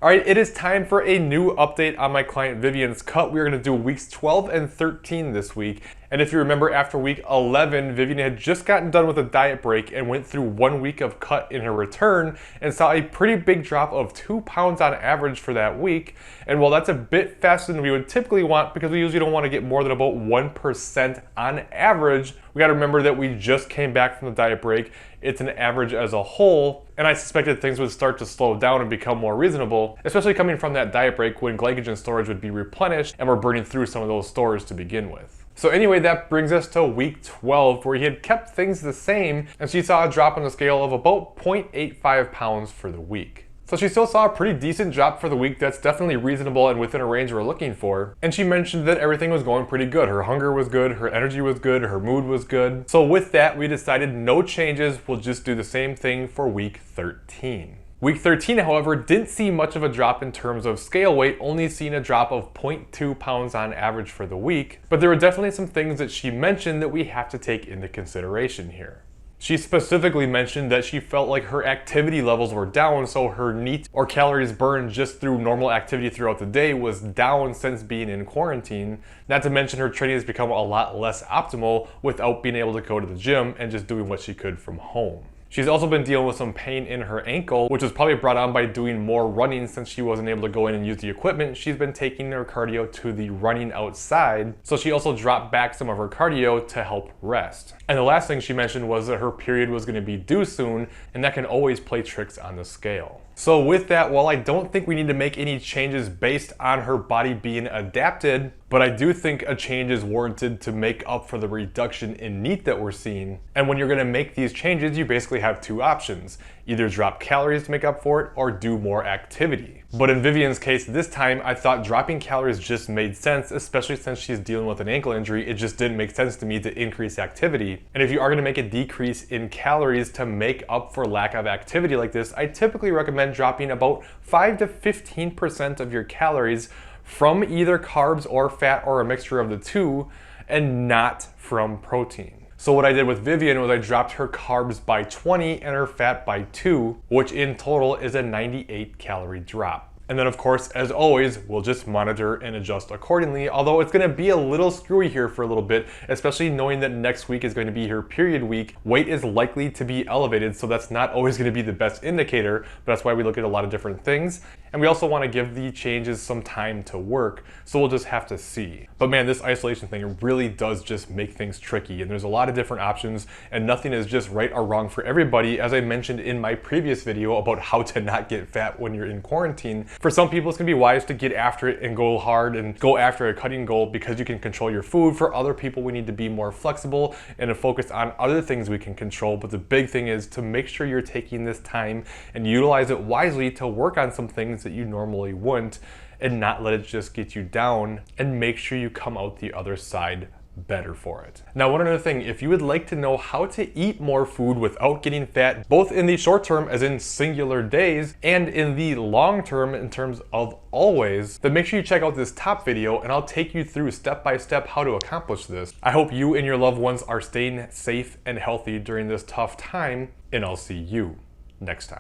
All right, it is time for a new update on my client Vivyen's cut. We're gonna do weeks 12 and 13 this week. And if you remember, after week 11, Vivyen had just gotten done with a diet break and went through 1 week of cut in her return and saw a pretty big drop of 2 pounds on average for that week. And while that's a bit faster than we would typically want, because we usually don't want to get more than about 1% on average, we gotta remember that we just came back from the diet break. It's an average as a whole, and I suspected things would start to slow down and become more reasonable, especially coming from that diet break when glycogen storage would be replenished and we're burning through some of those stores to begin with. So anyway, that brings us to week 12, where he had kept things the same, and she saw a drop on the scale of about 0.85 pounds for the week. So she still saw a pretty decent drop for the week that's definitely reasonable and within a range we're looking for. And she mentioned that everything was going pretty good. Her hunger was good, her energy was good, her mood was good. So with that, we decided no changes, we'll just do the same thing for week 13. Week 13, however, didn't see much of a drop in terms of scale weight, only seeing a drop of 0.2 pounds on average for the week. But there were definitely some things that she mentioned that we have to take into consideration here. She specifically mentioned that she felt like her activity levels were down, so her NEAT, or calories burned just through normal activity throughout the day, was down since being in quarantine. Not to mention her training has become a lot less optimal without being able to go to the gym and just doing what she could from home. She's also been dealing with some pain in her ankle, which was probably brought on by doing more running since she wasn't able to go in and use the equipment. She's been taking her cardio to the running outside, so she also dropped back some of her cardio to help rest. And the last thing she mentioned was that her period was going to be due soon, and that can always play tricks on the scale. So with that, while I don't think we need to make any changes based on her body being adapted, but I do think a change is warranted to make up for the reduction in NEAT that we're seeing. And when you're gonna make these changes, you basically have two options. Either drop calories to make up for it or do more activity. But in Vivyen's case this time, I thought dropping calories just made sense, especially since she's dealing with an ankle injury. It just didn't make sense to me to increase activity. And if you are gonna make a decrease in calories to make up for lack of activity like this, I typically recommend dropping about 5 to 15% of your calories from either carbs or fat or a mixture of the two, and not from protein. So what I did with Vivyen was I dropped her carbs by 20 and her fat by 2, which in total is a 98 calorie drop. And then of course, as always, we'll just monitor and adjust accordingly, although it's gonna be a little screwy here for a little bit, especially knowing that next week is going to be her period week. Weight is likely to be elevated, so that's not always gonna be the best indicator, but that's why we look at a lot of different things. And we also wanna give the changes some time to work, so we'll just have to see. But man, this isolation thing really does just make things tricky, and there's a lot of different options, and nothing is just right or wrong for everybody, as I mentioned in my previous video about how to not get fat when you're in quarantine. For some people, it's gonna be wise to get after it and go hard and go after a cutting goal because you can control your food. For other people, we need to be more flexible and to focus on other things we can control. But the big thing is to make sure you're taking this time and utilize it wisely to work on some things that you normally wouldn't, and not let it just get you down, and make sure you come out the other side better for it. Now, one other thing, if you would like to know how to eat more food without getting fat, both in the short term as in singular days and in the long term in terms of always, then make sure you check out this top video and I'll take you through step by step how to accomplish this. I hope you and your loved ones are staying safe and healthy during this tough time, and I'll see you next time.